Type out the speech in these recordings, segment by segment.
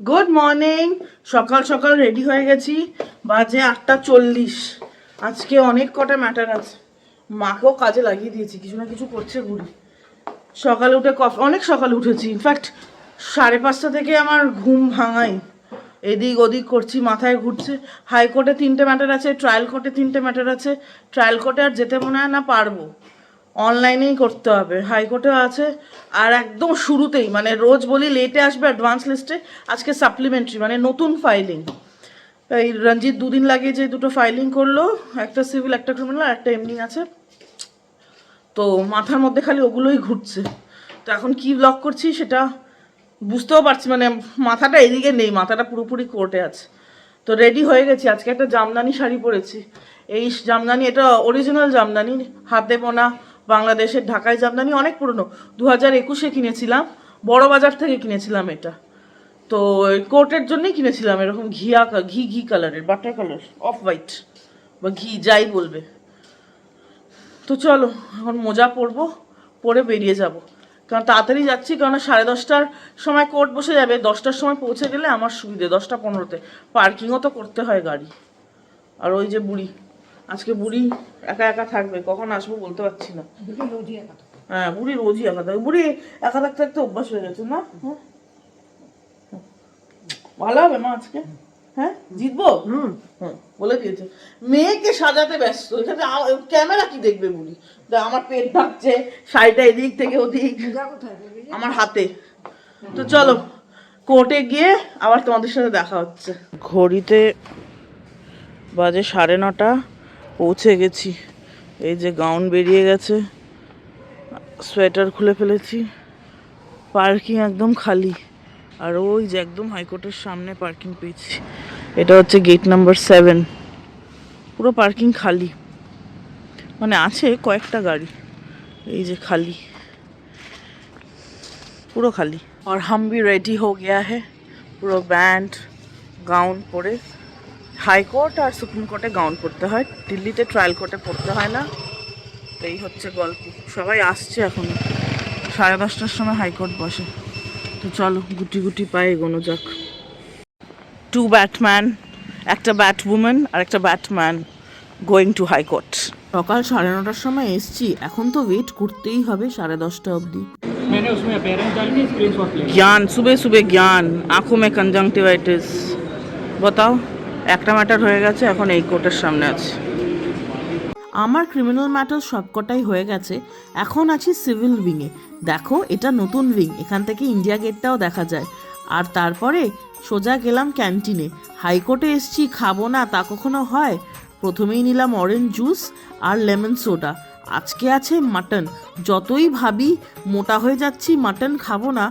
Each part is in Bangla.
Good morning. সকাল সকাল রেডি হয়ে গেছি, বাজে 8:40। আজকে অনেক কটা ম্যাটার আছে, মাকেও কাজে লাগিয়ে দিয়েছি, কিছু না কিছু করছে বুড়ি। সকালে উঠে অনেক সকালে উঠেছি, ইনফ্যাক্ট 5:30 থেকে আমার ঘুম ভাঙাই। এদিক ওদিক করছি, মাথায় ঘুরছে। হাইকোর্টে 3টে ম্যাটার আছে, ট্রায়াল কোর্টে 3টে ম্যাটার আছে। ট্রায়াল কোর্টে আর যেতে মনে হয় না, পারবো, অনলাইনেই করতে হবে। হাইকোর্টেও আছে। আর একদম শুরুতেই, মানে রোজ বলি লেটে আসবে অ্যাডভান্স লিস্টে, আজকে সাপ্লিমেন্টারি মানে নতুন ফাইলিং। এই রঞ্জিত 2 দিন লাগিয়ে যে 2টো ফাইলিং করলো, একটা সিভিল একটা ক্রিমিনাল আর একটা এমনি আছে, তো মাথার মধ্যে খালি ওগুলোই ঘুরছে। তো এখন কি ব্লগ করছি সেটা বুঝতেও পারছি, মানে মাথাটা এদিকে নেই, মাথাটা পুরোপুরি কোর্টে আছে। তো রেডি হয়ে গেছি। আজকে একটা জামদানি শাড়ি পরেছি। এই জামদানি, এটা অরিজিনাল জামদানি, হাতে বোনা, বাংলাদেশের ঢাকায় জামদানি, অনেক পুরনো, 2021-এ কিনেছিলাম, বড় বাজার থেকে কিনেছিলাম এটা। তো কোর্টের জন্যই কিনেছিলাম, এরকম ঘি ঘি কালারের, বাটার কালার, অফ হোয়াইট বা ঘি যাই বলবে। তো চলো এখন মোজা পরবো, পরে বেরিয়ে যাব। কারণ তাড়াতাড়ি যাচ্ছি, কারণ 10:30টার সময় কোর্ট বসে যাবে, 10টার সময় পৌঁছে গেলে আমার সুবিধে। 10টা 15-তে পার্কিংও তো করতে হয় গাড়ি। আর ওই যে বুড়ি, আজকে বুড়ি একা একা থাকবে, কখন আসবো বলতে পারছি না। হ্যাঁ, বুড়ি রোজই একা থাকে, বুড়ি একা থাকতে থাকতে অভ্যাস হয়ে গেছে না। হ্যাঁ, ভালো হবে মা আজকে। হ্যাঁ, জিতবো। বলে দিয়েছে। মেয়েকে সাজাতে ব্যস্ত, এখানে ক্যামেরা কি দেখবে বুড়ি। আমার পেট ঢাকছে, শাড়িটা এদিক থেকে ওদিক, আমার হাতে। তো চলো কোর্টে গিয়ে আবার তোমাদের সাথে দেখা হচ্ছে। ঘড়িতে বাজে 9:30, পৌঁছে গেছি। এই যে গাউন বেরিয়ে গেছে, সোয়েটার খুলে ফেলেছি, পার্কিং একদম খালি। আর ওই যে একদম হাইকোর্টের সামনে পার্কিং পেয়েছি, এটা হচ্ছে গেট নাম্বার 7। পুরো পার্কিং খালি, মানে আছে কয়েকটা গাড়ি, এই যে খালি, পুরো খালি। আর হাম ভি রেডি হো গয়া হ্যায়, পুরো ব্যান্ড গাউন পরে। হাইকোর্ট আর সুপ্রিম কোর্টে গাউন পরতে হয়, দিল্লিতে ট্রায়াল কোর্টে পড়তে হয় না। এই হচ্ছে গল্প। সবাই আসছে এখন, 10:30টার সময় হাইকোর্ট বসে। তো চলো গুটি গুটি পায়ে এগোনো যাক। 2 ব্যাটম্যান, একটা ব্যাটউম্যান আর একটা ব্যাটম্যান গোয়িং টু হাইকোর্ট। সকাল 9:30টার সময় এসছি, এখন তো ওয়েট করতেই হবে 10:30 অবধি। জ্ঞান, সুবে সুবে জ্ঞান, আঁখো মে কনজাংটিভাইটিস। বতাও, একটা ম্যাটার হয়ে গেছে, এখন এই কোর্টের সামনে আছে। আমার ক্রিমিনাল ম্যাটার সবকটাই হয়ে গেছে, এখন আছি সিভিল উইংয়ে। দেখো এটা নতুন উইং, এখান থেকে ইন্ডিয়া গেটটাও দেখা যায়। আর তারপরে সোজা গেলাম ক্যান্টিনে। হাইকোর্টে এসছি, খাবো না তা কখনো হয়। প্রথমেই নিলাম অরেঞ্জ জুস আর লেমন সোডা। আজকে আছে মাটন। যতই ভাবি মোটা হয়ে যাচ্ছি, মাটন খাবো না,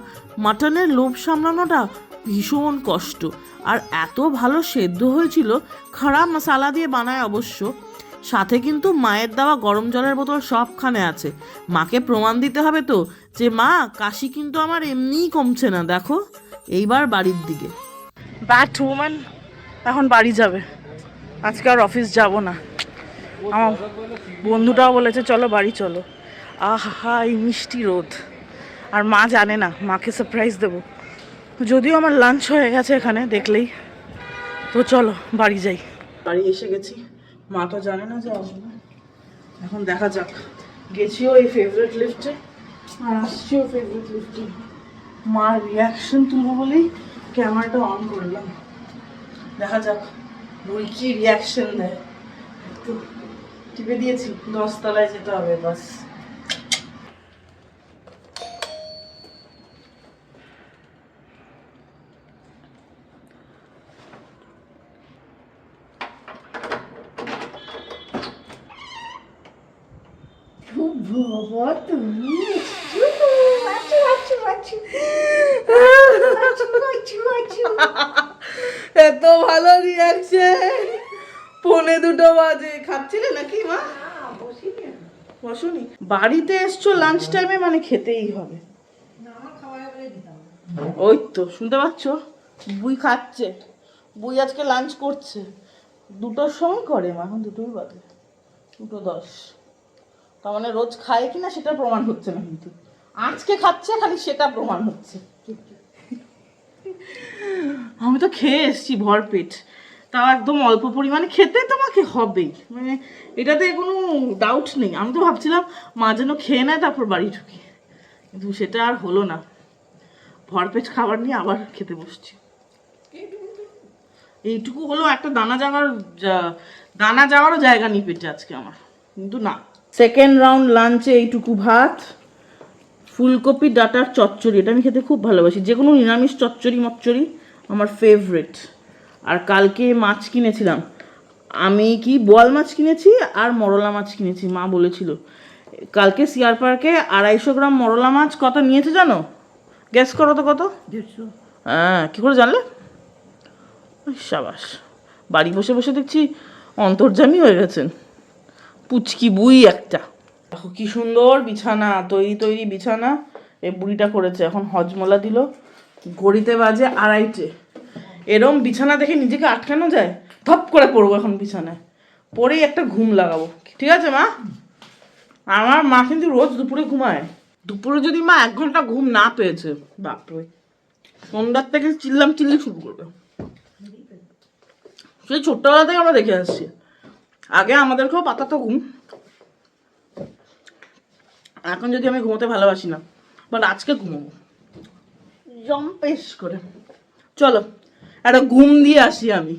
মাটনের লোভ সামলানোটা ভীষণ কষ্ট। আর এত ভালো সেদ্ধ হয়েছিল, খারাপ মশালা দিয়ে বানায় অবশ্য। সাথে কিন্তু মায়ের দেওয়া গরম জলের বোতল সবখানে আছে। মাকে প্রমাণ দিতে হবে তো যে মা, কাশি কিন্তু আমার এমনিই কমছে না, দেখো। এইবার বাড়ির দিকে। ব্যাট উম্যান এখন বাড়ি যাবে, আজকে আর অফিস যাব না। আমার বন্ধুটাও বলেছে চলো বাড়ি চলো। আহা, এই মিষ্টি রোদ। আর মা জানে না, মাকে সারপ্রাইজ দেবো। যদিও আমার লাঞ্চ হয়ে গেছে এখানে দেখলেই। তো চলো বাড়ি যাই। বাড়ি এসে গেছি, মা তো জানে না যে আসবো। এখন দেখা যাক, গেছিও এই ফেভারিট লিফটে আর আসছিও ফেভারিট লিফটে। মার রিয়াকশন তুলবো বলেই ক্যামেরাটা অন করলাম। দেখা যাক বুড়ি কি রিয়াকশন দেয়। একটু টিপে দিয়েছি, 10 তলায় যেতে হবে বাস। বাবা তুমি এত ভালো রিয়াকশন। 1:45 বাজে, খাচ্ছিলে নাকি মা? বসুনি, বাড়িতে এসছো লাঞ্চ টাইমে, মানে খেতেই হবে। ওই তো শুনতে পাচ্ছ, বুই খাচ্ছে। বুই আজকে লাঞ্চ করছে 2টোর সময় করে, মা এখন 2টোই বাজে, 2:10। তার মানে রোজ খায় কিনা সেটা প্রমাণ হচ্ছে না, কিন্তু আজকে খাচ্ছে খালি সেটা প্রমাণ হচ্ছে। আমি তো খেয়ে এসেছি ভরপেট, তাও একদম অল্প পরিমাণে খেতে তোমাকে হবেই, মানে এটাতে কোনো ডাউট নেই। আমি তো ভাবছিলাম মা যেন খেয়ে নেয় তারপর বাড়ি ঢুকি, কিন্তু সেটা আর হলো না। ভরপেট খাবার নিয়ে আবার খেতে বসছি। এইটুকু হলো একটা দানা যাওয়ারও জায়গা নেই পেটে আজকে আমার, কিন্তু না। সেকেন্ড রাউন্ড লাঞ্চে এইটুকু ভাত, ফুলকপি ডাটার চচ্চড়ি, এটা আমি খেতে খুব ভালোবাসি। যে কোনো নিরামিষ চচ্চড়ি আমার ফেভারিট। আর কালকে মাছ কিনেছিলাম, আমি কি বোয়াল মাছ কিনেছি আর মরলা মাছ কিনেছি, মা বলেছিল। কালকে সিআর পার্কে 250 গ্রাম মরলা মাছ কত নিয়েছে জানো? গ্যাস করো তো কত? 150। হ্যাঁ, কী করে জানলে? সাবাস, বাড়ি বসে বসে দেখছি অন্তর্যামী হয়ে গেছেন, পুচকি বুই একটা। দেখো কি সুন্দর বিছানা, তৈরি বিছানা এই বুড়িটা করেছে। এখন হজমোলা দিল, ঘড়িতে বাজে 2:30। এরম বিছানা দেখে নিজেকে আটকানো যায়? ধপ করে পড়বো এখন বিছানায়, পরেই একটা ঘুম লাগাবো। ঠিক আছে মা? আমার মা কিন্তু রোজ দুপুরে ঘুমায়। দুপুরে যদি মা 1 ঘন্টা ঘুম না পেয়েছে, বাপরে, সন্ধ্যার থেকে চিল্লি শুরু করবে। সেই ছোট্টবেলা থেকে আমরা দেখে আসছি। আগে আমাদেরকেও পাতাতো ঘুম, এখন যদি আমি ঘুমোতে ভালোবাসি না, বাট আজকে ঘুমোবো জম্পেশ করে। চলো একটা ঘুম দিয়ে আসি আমি।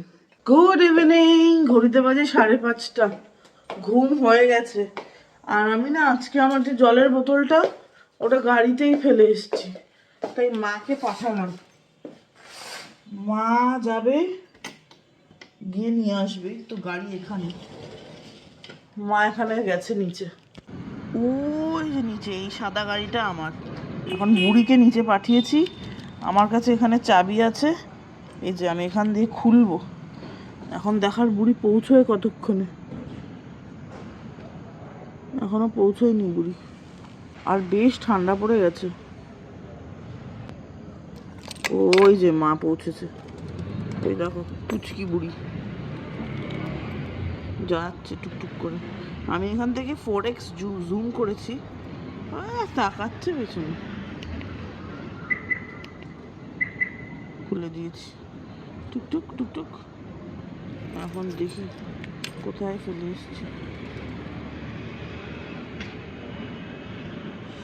গুড ইভিনিং, ঘড়িতে বাজে 5:30, ঘুম হয়ে গেছে। আর আমি না আজকে আমার যে জলের বোতলটা, ওটা গাড়িতেই ফেলে এসেছি, তাই মাকে পাঠালাম। মা যাবে, গিয়ে নিয়ে আসবে। তো গাড়ি এখানে, মা এখানে গেছে নিচে, ওই যে নিচে এই সাদা গাড়িটা আমার। এখন বুড়িকে নিচে পাঠিয়েছি, আমার কাছে এখানে চাবি আছে, এই যে আমি এখান দিয়ে খুলবো। এখন দেখার বুড়ি পৌঁছয় কতক্ষণে, এখনো পৌঁছয়নি বুড়ি। আর বেশ ঠান্ডা পড়ে গেছে। ওই যে মা পৌঁছেছে, ওই দেখো পুচকি বুড়ি যাচ্ছে টুকটুক করে। আমি এখান থেকে 4x জুম করেছি, তাকাচ্ছে পেছনে। খুলে দিয়েছি, টুকটুক টুকটুক। এখন দেখি কোথায় ফেলে এসছি,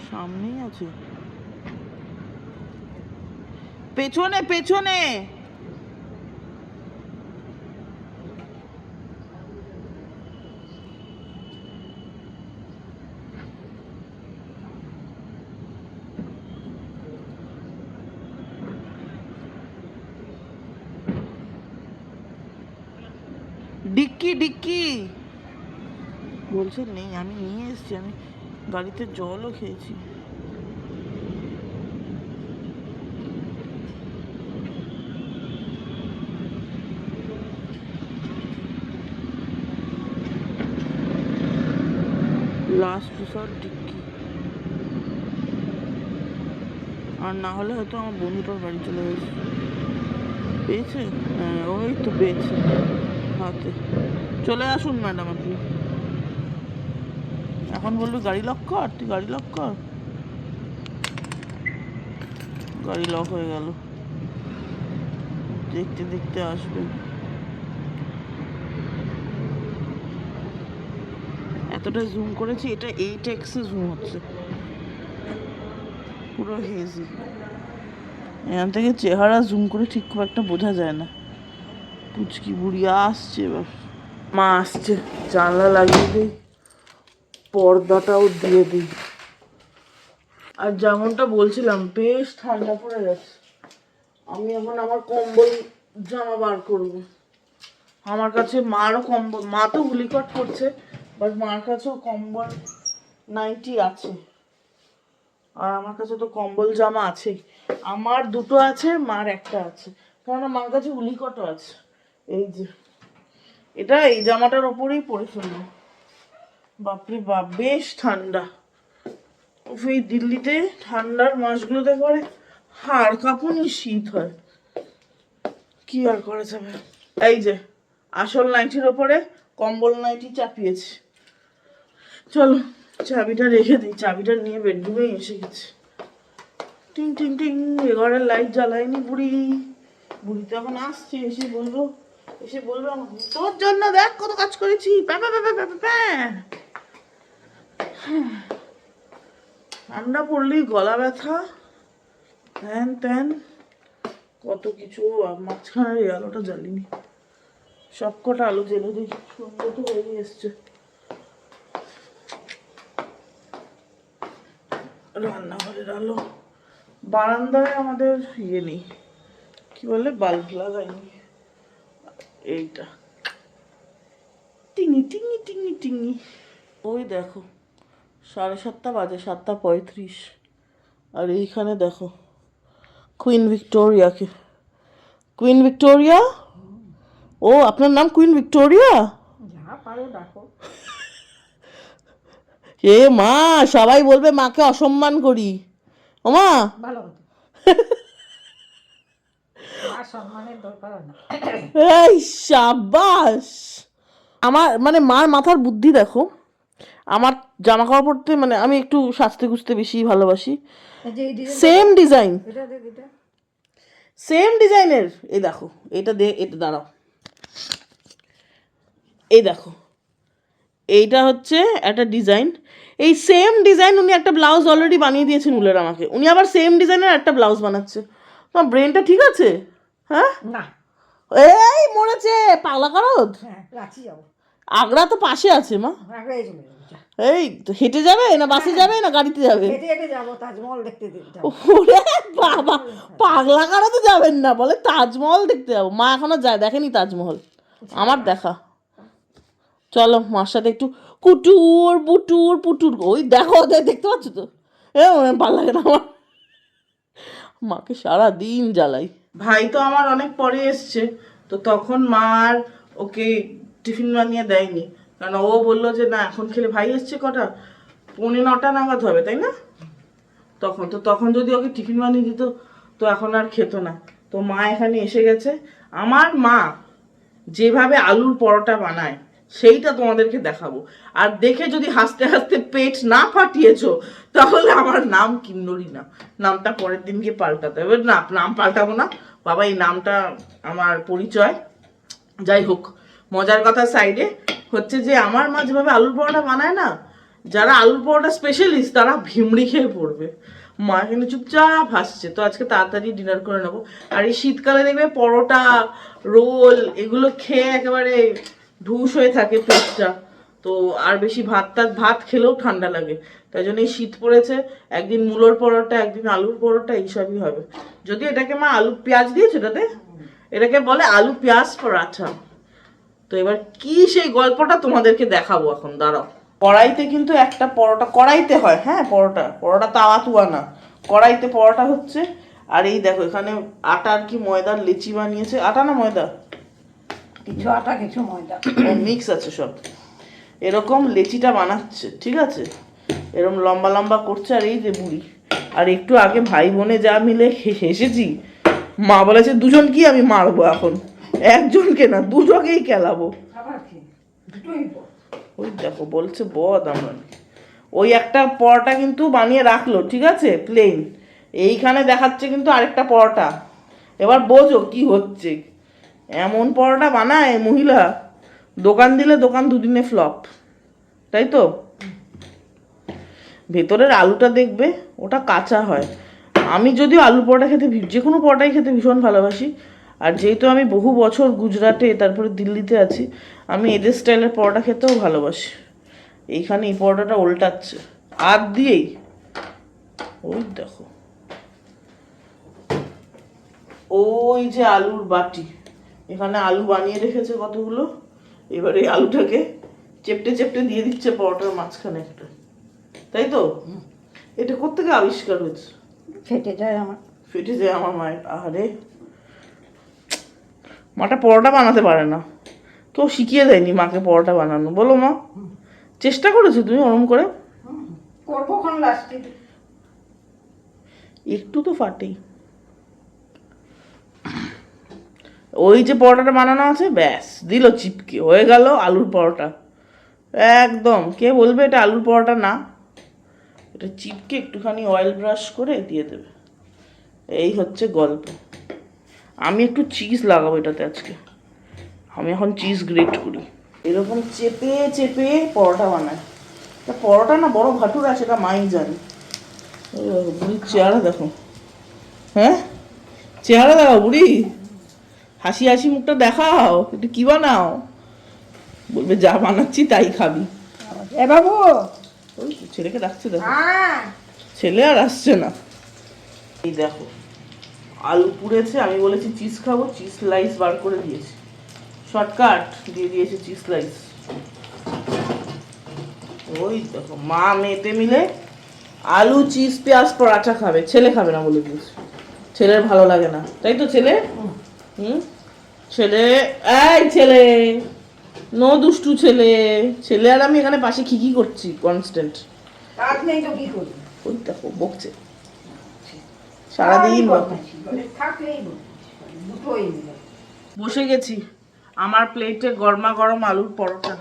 সামনেই আছে, পেছনে পেছনে। ডিক্কি বলছে নেই, আমি নিয়ে এসেছি, আমি গাড়িতে জলও খেয়েছি। লাস্ট রিসর্ট ডিক্কি, আর না হলে হয়তো আমার বন্ধুটার বাড়ি চলে গেছে। পেয়েছে? হ্যাঁ, ওই তো পেয়েছে হাতে। চলে আসুন ম্যাডাম আপনি। এখন বলবি গাড়ি লক কর, তুই গাড়ি লক কর। গাড়ি লক হয়ে গেল, দেখতে দেখতে আসবেন। এতটা জুম করেছি, এটা 8x জুম হচ্ছে, পুরো হেজি। এখান থেকে চেহারা জুম করে ঠিক খুব একটা বোঝা যায় না। পুচকি বুড়ি আসছে, এবার মা আসছে, জানলা লাগিয়ে দিই, পর্দাটাও দিয়ে দিই। আর যেমনটা বলছিলাম, বেশ ঠান্ডা পড়ে গেছে। আমি এখন আমার কম্বল জামা বার করব। আমার কাছে মারও কম্বল, মা তো হুলিকট করছে, বাট মার কাছেও কম্বল নাইটি আছে, আর আমার কাছে তো কম্বল জামা আছেই। আমার 2টো আছে, মার একটা আছে, কারণ মার কাছে হুলিকটও আছে। এই যে এটা এই জামাটার ওপরেই পরে ফেলবো। বাপরে বাপ, বেশ ঠান্ডা। এই দিল্লিতে ঠান্ডার মাসগুলোতে পরে হাড় কাঁপুনি শীত হয়, কি আর করা যাবে। এই যে আসল নাইটির ওপরে কম্বল নাইটি চাপিয়েছি। চলো চাবিটা রেখে দিই, চাবিটা নিয়ে বেডরুমেই এসে গেছি। টিং টিং টিং, ঘরের লাইট জ্বালায়নি বুড়ি। বুড়ি তো এখন আসছে, এসে বলবো আমাকে, তোর জন্য দেখ কত কাজ করেছি, প্যা প্যা প্যা প্যা প্যা প্যা। ঠান্ডা পড়লেই গলা ব্যথা, হ্যান ত্যান কত কিছু। মাঝখানের এই আলোটা জ্বালিনি, সবকটা আলো জ্বেলে দিই, সুন্দর তো হয়ে এসছে। রান্নাঘরের আলো, বারান্দায় আমাদের ইয়ে নেই, কি বলে, বাল্ব লাগাইনি। এইটা টিঙি টিঙি টিঙি টিঙি। ওই দেখো 7:30 বাজে, 7:35, আর এইখানে দেখো কুইন ভিক্টোরিয়াকে। কুইন ভিক্টোরিয়া, ও আপনার নাম কুইন ভিক্টোরিয়া? যা পারো ডাকো। এ মা, সবাই বলবে মাকে অসম্মান করি। ও মা, ভালো হতো। আর সম্মানের দরকার হয় না। এই সাবাস। আমার মানে মার মাথার বুদ্ধি দেখো। আমার জামা কাপড় পরতে মানে আমি একটু সাজতে গুজতে বেশি ভালোবাসি। এই যে এই ডিজাইন, সেম ডিজাইন, এটা দেখ, এটা সেম ডিজাইনের। এই দেখো, এটা এটা দাঁড়াও, এই দেখো, এইটা হচ্ছে একটা ডিজাইন। এই সেম ডিজাইন উনি একটা ব্লাউজ অলরেডি বানিয়ে দিয়েছেন উলের আমাকে, উনি আবার সেম ডিজাইনের একটা ব্লাউজ বানাচ্ছে। তোমার ব্রেনটা ঠিক আছে? হ্যাঁ, না। এই মরেছে পাগলা কারদ। হ্যাঁ, রাঁচি যাবো। আগ্রা তো পাশে আছে মা। আগ্রায় চলে যাবো, যা। এই তো হেঁটে যাবে না বাসে যাবে না গাড়িতে যাবে? হেঁটে হেঁটে যাবো, তাজমহল দেখতে যাবো। ওরে বাবা, পাগলা কারদে যাবেন না, বলে তাজমহল দেখতে যাবো। মা এখনো যায়, দেখেনি তাজমহল, আমার দেখা। চলো মার সাথে একটু কুটুর বুটুর পুটুর, ওই দেখো ওদের দেখতে পাচ্ছ তো। ভালো লাগে না আমার, মাকে সারা দিন জ্বালাই। ভাই তো আমার অনেক পরে এসছে, তো তখন মার ওকে টিফিন বানিয়ে দেয়নি, কারণ ও বললো যে না এখন খেলে, ভাই এসছে কটা, 9:45 নাগাদ হবে তাই না, তখন যদি ওকে টিফিন বানিয়ে দিত তো এখন আর খেত না। তো মা এখানে এসে গেছে। আমার মা যেভাবে আলুর পরোটা বানায় সেইটা তোমাদেরকে দেখাবো, আর দেখে যদি হাসতে হাসতে পেট না ফাটিয়েছো তাহলে আমার নাম কিন্নরি না, নামটা পরের দিনকে পাল্টাতে হবে। না, নাম পাল্টাবো না বাবা, এই নামটা আমার পরিচয়। যাই হোক, মজার কথা সাইডে, হচ্ছে যে আমার মা যেভাবে আলুর পরোটা বানায় না, যারা আলুর পরোটা স্পেশালিস্ট তারা ভিমড়ি খেয়ে পড়বে। মা কিন্তু চুপচাপ হাসছে। তো আজকে তাড়াতাড়ি ডিনার করে নেবো। আর এই শীতকালে দেখবে পরোটা, রোল এগুলো খেয়ে একেবারে ঢুস হয়ে থাকে পেটটা, তো আর বেশি ভাত খেলেও ঠান্ডা লাগে। তাই জন্য এই শীত পড়েছে, একদিন মূলোর পরোটা, একদিন আলুর পরোটা, এইসবই হবে। যদি এটাকে মা আলু পেঁয়াজ দিয়েছে, এটাকে বলে আলু পেঁয়াজ পরাঠা। তো এবার কি সেই গল্পটা তোমাদেরকে দেখাবো এখন, দাঁড়াও। কড়াইতে কিন্তু একটা পরোটা কড়াইতে হয়, হ্যাঁ, পরোটা তাওয়া তুয়া না, কড়াইতে পরোটা হচ্ছে। আর এই দেখো এখানে আটার কি ময়দার লেচি বানিয়েছে, আটা না ময়দা, কিছু আটা কিছু ময়দা, মিক্স আছে সব। এরকম লেচিটা বানাচ্ছে, ঠিক আছে, এরকম লম্বা লম্বা করছে। আর এই যে বুড়ি, আর একটু আগে ভাই বোনে যা মিলে হেসেছি। মা বলেছে দুজন কি আমি মারবো এখন, একজনকে না দুজনকেই খেলাবো। আবার কি দুটোই ওই দেখো বলছে বদ আমরা, ওই একটা পরোটা কিন্তু বানিয়ে রাখলো, ঠিক আছে, প্লেন। এইখানে দেখাচ্ছে কিন্তু আরেকটা পরোটা। এবার বোঝো কি হচ্ছে, এমন পরোটা বানায় মহিলা, দোকান দিলে দোকান দুদিনে ফ্লপ, তাই তো। ভেতরের আলুটা দেখবে ওটা কাঁচা হয়। আমি যদিও আলু পরোটা খেতে, যে কোনো পরোটাই খেতে ভীষণ ভালোবাসি। আর যেহেতু আমি বহু বছর গুজরাটে তারপরে দিল্লিতে আছি, আমি এদের স্টাইলের পরোটা খেতেও ভালোবাসি। এইখানে এই পরোটাটা উল্টাচ্ছে হাত দিয়েই, ওই দেখো, ওই যে আলুর বাটি, এখানে আলু বানিয়ে রেখেছে কতগুলো। এবার এই আলুটাকে চেপটে চেপটে দিয়ে দিচ্ছে পরোটার মাঝখানে একটা, তাই তো। এটা কোত্থেকে আবিষ্কার হয়েছে? ফেটে যায় আমার, ফেটে যায় আমার মায়ের। আরে মাটা পরোটা বানাতে পারে না, কেউ শিখিয়ে দেয়নি মাকে পরোটা বানানো, বলো মা। চেষ্টা করেছো তুমি ওরম করে? করবো কোন লাস্টে, একটু তো ফাটেই। ওই যে পরোটাটা বানানো আছে, ব্যাস দিল চিপকে, হয়ে গেল আলুর পরোটা। একদম, কে বলবে এটা আলুর পরোটা না, এটা চিপকে একটুখানি অয়েল ব্রাশ করে দিয়ে দেবে। এই হচ্ছে গল্প। আমি একটু চিজ লাগাবো এটাতে আজকে। আমি এখন চিজ গ্রেট করি। এরকম চেপে চেপে পরোটা বানায়। তা পরোটা না বড় ভাটুরা, সেটা মাই জানে। বুড়ির চেহারা দেখো। হ্যাঁ, চেহারা দেখাও বুড়ি, হাসি হাসি মুখটা দেখাও। একটু কি বানাও? বলবে যা বানাচ্ছি তাই খাবি। এ বাবু, ওই তো ছেলেকে ডাকছে দেখো। হ্যাঁ ছেলে আর আসছে না। এই দেখো আলু পুড়েছে, আমি বলেছি চিজ খাবো, চিজ স্লাইস বার করে দিয়েছি। শর্টকাট দিয়ে দিয়েছে চিজ স্লাইস। ওই দেখো মা মেয়েতে মিলে আলু চিজ পেঁয়াজ পরাঠা খাবে, ছেলে খাবে না বলে দিয়েছে। ছেলের ভালো লাগে না, তাই তো ছেলে? ছেলে, এই ছেলে, নো দুষ্টু ছেলে। ছেলে আর আমি এখানে পাশে খিকি করছি কনস্ট্যান্ট। কাজ নেই তো কি করবি? ওই দেখো বকছে সারাদিন। থাকলেই দুটোই মিলে। বসে গেছি, আমার প্লেটে গরমা গরম আলুর পরোটা,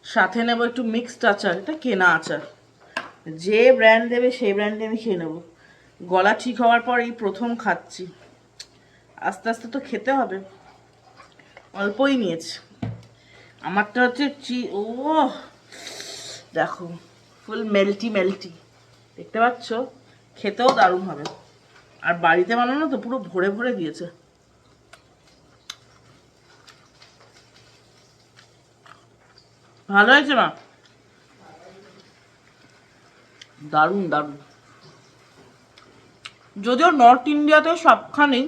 সাথে নেব একটু মিক্সড আচার। এটা কেনা আচার, যে ব্র্যান্ড দেবে সেই ব্র্যান্ডে আমি খেয়ে নেবো। গলা ঠিক হওয়ার পর এই প্রথম খাচ্ছি, আস্তে আস্তে তো খেতে হবে। অল্পই নিয়েছি। আমারটা হচ্ছে ও দেখো ফুল মেল্টি মেল্টি, দেখতে পাচ্ছ? খেতেও দারুণ হবে। আর বাড়িতে বানানো তো পুরো ভরে ভরে দিয়েছে। ভালো হয়েছে মা, দারুণ দারুণ। যদিও নর্থ ইন্ডিয়াতে সবখানেই,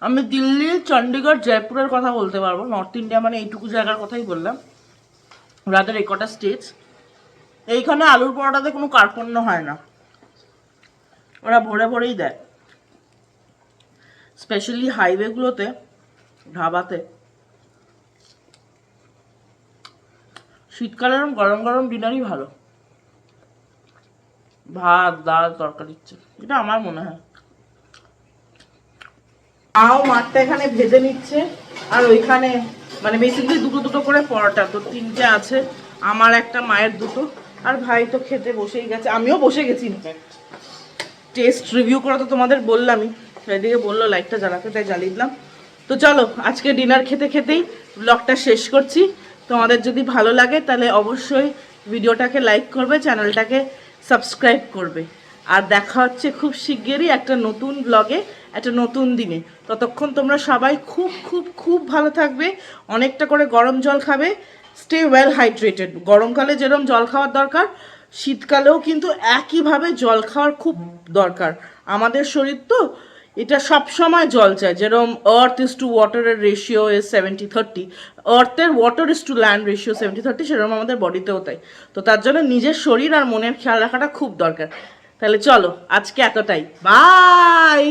আমি দিল্লি, চণ্ডীগড়, জয়পুরের কথা বলতে পারবো। নর্থ ইন্ডিয়া মানে এইটুকু জায়গার কথাই বললাম, রাদার এই কটা স্টেটস। এইখানে আলুর পরোটাতে কোনো কার্পণ্য হয় না, ওরা ভরে ভরেই দেয়। স্পেশালি হাইওয়েগুলোতে, ধাবাতে। শীতকালে এরকম গরম গরম ডিনারই ভালো, ভাত ডাল তরকারির চেয়ে, এটা আমার মনে হয়। মাও মাঠটা এখানে ভেজে নিচ্ছে, আর ওইখানে মানে বেসিক্যালি দুটো দুটো করে পরোটা, তো তিনটে আছে, আমার একটা, মায়ের দুটো। আর ভাই তো খেতে বসেই গেছে, আমিও বসে গেছি ইনফ্যাক্ট। টেস্ট রিভিউ করা তো তোমাদের বললামই, সেদিকে বললো লাইটটা জ্বালাতে, তাই জ্বালিয়ে দিলাম। তো চলো আজকে ডিনার খেতে খেতেই ব্লগটা শেষ করছি। তোমাদের যদি ভালো লাগে তাহলে অবশ্যই ভিডিওটাকে লাইক করবে, চ্যানেলটাকে সাবস্ক্রাইব করবে। আর দেখা হচ্ছে খুব শিগগিরই একটা নতুন ব্লগে, একটা নতুন দিনে। ততক্ষণ তোমরা সবাই খুব খুব খুব ভালো থাকবে, অনেকটা করে গরম জল খাবে, স্টে ওয়েল হাইড্রেটেড। গরমকালে যেরকম জল খাওয়ার দরকার, শীতকালেও কিন্তু একইভাবে জল খাওয়ার খুব দরকার। আমাদের শরীর তো এটা সব সময় জল চায়। যেরকম আর্থ ইজ টু ওয়াটারের রেশিও ইজ 70-30, আর্থের water is to land ratio 70-30, সেরকম আমাদের বডিতেও তাই। তো তার জন্য নিজের শরীর আর মনের খেয়াল রাখাটা খুব দরকার। তাহলে চলো আজকে এতটাই, বাই।